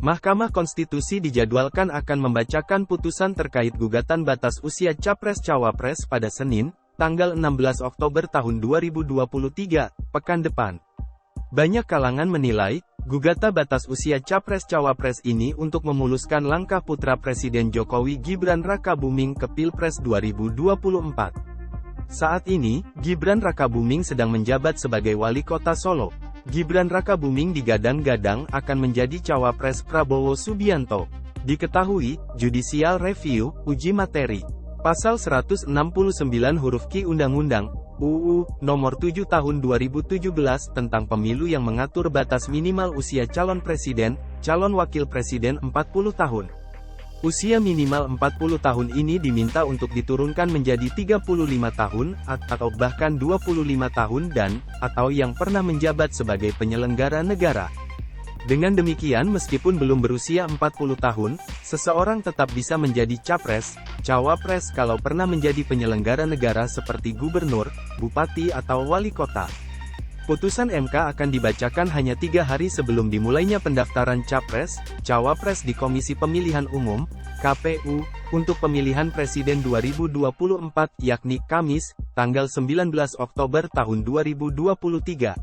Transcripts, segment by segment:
Mahkamah Konstitusi dijadwalkan akan membacakan putusan terkait gugatan batas usia Capres-Cawapres pada Senin, tanggal 16 Oktober tahun 2023, pekan depan. Banyak kalangan menilai, gugatan batas usia Capres-Cawapres ini untuk memuluskan langkah putra Presiden Jokowi Gibran Rakabuming ke Pilpres 2024. Saat ini, Gibran Rakabuming sedang menjabat sebagai wali kota Solo. Gibran Rakabuming digadang-gadang akan menjadi cawapres Prabowo Subianto. Diketahui, Judicial Review, uji materi. Pasal 169 huruf Q Undang-Undang, UU, Nomor 7 Tahun 2017 tentang Pemilu yang mengatur batas minimal usia calon presiden, calon wakil presiden 40 tahun. Usia minimal 40 tahun ini diminta untuk diturunkan menjadi 35 tahun, atau bahkan 25 tahun atau yang pernah menjabat sebagai penyelenggara negara. Dengan demikian meskipun belum berusia 40 tahun, seseorang tetap bisa menjadi capres, cawapres kalau pernah menjadi penyelenggara negara seperti gubernur, bupati atau wali kota. Putusan MK akan dibacakan hanya 3 hari sebelum dimulainya pendaftaran Capres, Cawapres di Komisi Pemilihan Umum, KPU, untuk pemilihan Presiden 2024 yakni Kamis, tanggal 19 Oktober tahun 2023.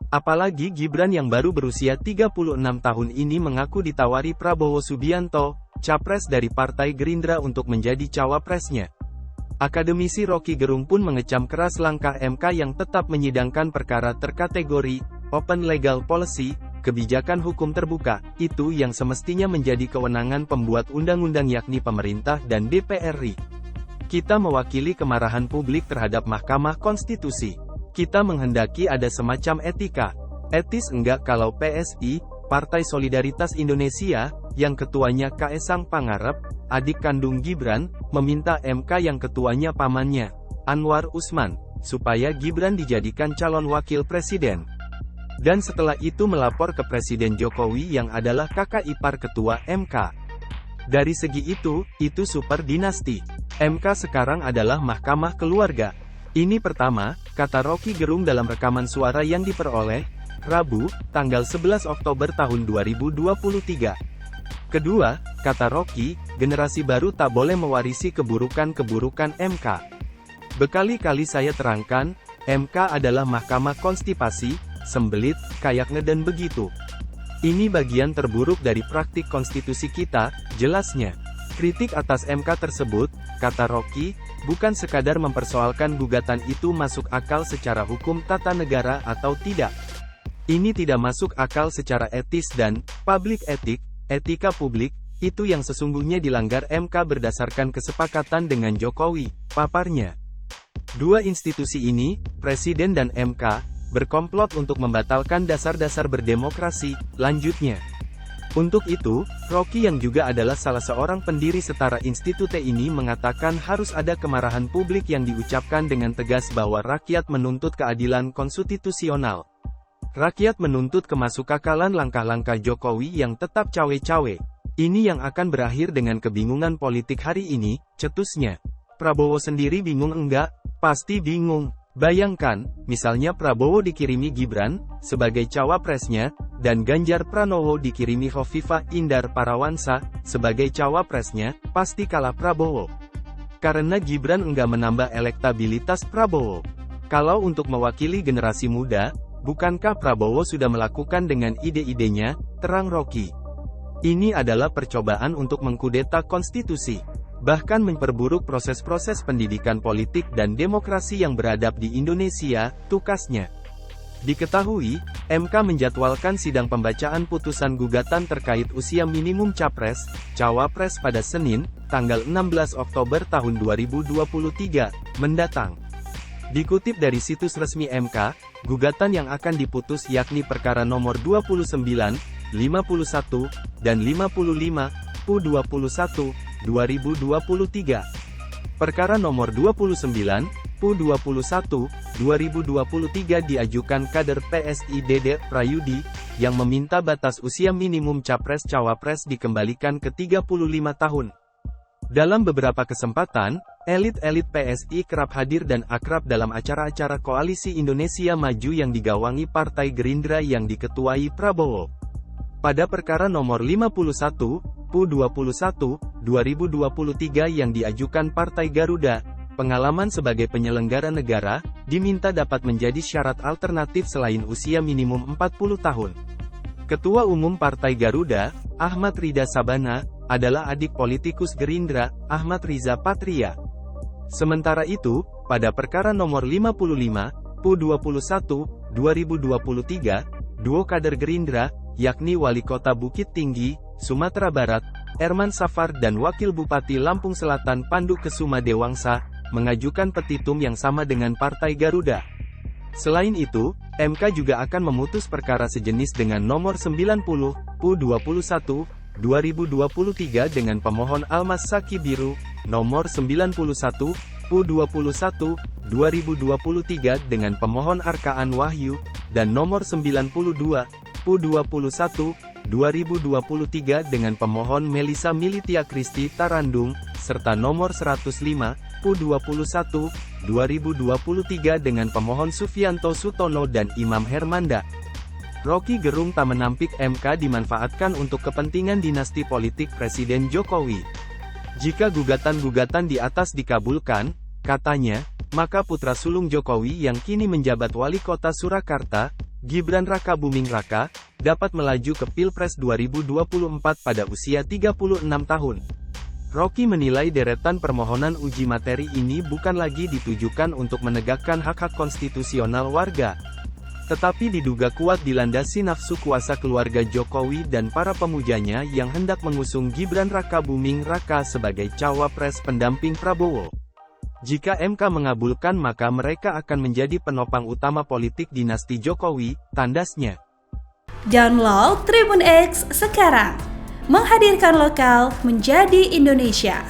Apalagi Gibran yang baru berusia 36 tahun ini mengaku ditawari Prabowo Subianto, Capres dari Partai Gerindra untuk menjadi cawapresnya. Akademisi Rocky Gerung pun mengecam keras langkah MK yang tetap menyidangkan perkara terkategori Open Legal Policy, kebijakan hukum terbuka, itu yang semestinya menjadi kewenangan pembuat undang-undang yakni pemerintah dan DPR RI. Kita mewakili kemarahan publik terhadap Mahkamah Konstitusi. Kita menghendaki ada semacam etika. Etis enggak kalau PSI, Partai Solidaritas Indonesia, yang ketuanya Kaesang Pangarep, adik kandung Gibran, meminta MK yang ketuanya pamannya, Anwar Usman, supaya Gibran dijadikan calon wakil presiden. Dan setelah itu melapor ke Presiden Jokowi yang adalah kakak ipar ketua MK. Dari segi itu super dinasti. MK sekarang adalah mahkamah keluarga. Ini pertama, kata Rocky Gerung dalam rekaman suara yang diperoleh, Rabu, tanggal 11 Oktober tahun 2023. Kedua, kata Rocky, generasi baru tak boleh mewarisi keburukan-keburukan MK. Berkali-kali saya terangkan, MK adalah mahkamah konstipasi, sembelit, kayak ngeden begitu. Ini bagian terburuk dari praktik konstitusi kita, jelasnya. Kritik atas MK tersebut, kata Rocky, bukan sekadar mempersoalkan gugatan itu masuk akal secara hukum tata negara atau tidak. Ini tidak masuk akal secara etis dan public ethic, etika publik, itu yang sesungguhnya dilanggar MK berdasarkan kesepakatan dengan Jokowi, paparnya. Dua institusi ini, Presiden dan MK, berkomplot untuk membatalkan dasar-dasar berdemokrasi, lanjutnya. Untuk itu, Rocky yang juga adalah salah seorang pendiri setara institute ini mengatakan harus ada kemarahan publik yang diucapkan dengan tegas bahwa rakyat menuntut keadilan konstitusional. Rakyat menuntut kemasukakalan langkah-langkah Jokowi yang tetap cawe-cawe. Ini yang akan berakhir dengan kebingungan politik hari ini, cetusnya. Prabowo sendiri bingung enggak? Pasti bingung. Bayangkan, misalnya Prabowo dikirimi Gibran, sebagai cawapresnya, dan Ganjar Pranowo dikirimi Khofifah Indar Parawansa, sebagai cawapresnya, pasti kalah Prabowo. Karena Gibran enggak menambah elektabilitas Prabowo. Kalau untuk mewakili generasi muda, bukankah Prabowo sudah melakukan dengan ide-idenya, terang Rocky. Ini adalah percobaan untuk mengkudeta konstitusi. Bahkan memperburuk proses-proses pendidikan politik dan demokrasi yang beradab di Indonesia, tukasnya. Diketahui, MK menjadwalkan sidang pembacaan putusan gugatan terkait usia minimum Capres, Cawapres pada Senin, tanggal 16 Oktober tahun 2023, mendatang. Dikutip dari situs resmi MK, gugatan yang akan diputus yakni perkara nomor 29, 51, dan 55, PU21, 2023. Perkara nomor 29, PU21, 2023 diajukan kader PSI Dede Prayudi, yang meminta batas usia minimum Capres-Cawapres dikembalikan ke 35 tahun. Dalam beberapa kesempatan, elit-elit PSI kerap hadir dan akrab dalam acara-acara Koalisi Indonesia Maju yang digawangi Partai Gerindra yang diketuai Prabowo. Pada perkara nomor 51, PU21, 2023 yang diajukan Partai Garuda, pengalaman sebagai penyelenggara negara, diminta dapat menjadi syarat alternatif selain usia minimum 40 tahun. Ketua Umum Partai Garuda, Ahmad Ridha Sabana, adalah adik politikus Gerindra, Ahmad Riza Patria. Sementara itu, pada perkara nomor 55, PU21, 2023, duo kader Gerindra, yakni Wali Kota Bukit Tinggi, Sumatera Barat, Erman Safar dan Wakil Bupati Lampung Selatan Pandu Kesuma Dewangsa, mengajukan petitum yang sama dengan Partai Garuda. Selain itu, MK juga akan memutus perkara sejenis dengan nomor 90, PU21, 2023 dengan pemohon Almas Saki Biru, nomor 91, PU21, 2023 dengan pemohon Arkaan Wahyu, dan nomor 92, PU21, 2023 dengan pemohon Melisa Militia Kristi Tarandung, serta nomor 105, PU21, 2023 dengan pemohon Sufianto Sutono dan Imam Hermanda. Rocky Gerung tak menampik MK dimanfaatkan untuk kepentingan dinasti politik Presiden Jokowi. Jika gugatan-gugatan di atas dikabulkan, katanya, maka putra sulung Jokowi yang kini menjabat wali kota Surakarta, Gibran Rakabuming Raka, dapat melaju ke Pilpres 2024 pada usia 36 tahun. Rocky menilai deretan permohonan uji materi ini bukan lagi ditujukan untuk menegakkan hak-hak konstitusional warga, tetapi diduga kuat dilandasi nafsu kuasa keluarga Jokowi dan para pemujanya yang hendak mengusung Gibran Rakabuming Raka sebagai cawapres pendamping Prabowo. Jika MK mengabulkan maka mereka akan menjadi penopang utama politik dinasti Jokowi, tandasnya. Download Tribun X sekarang, menghadirkan lokal menjadi Indonesia.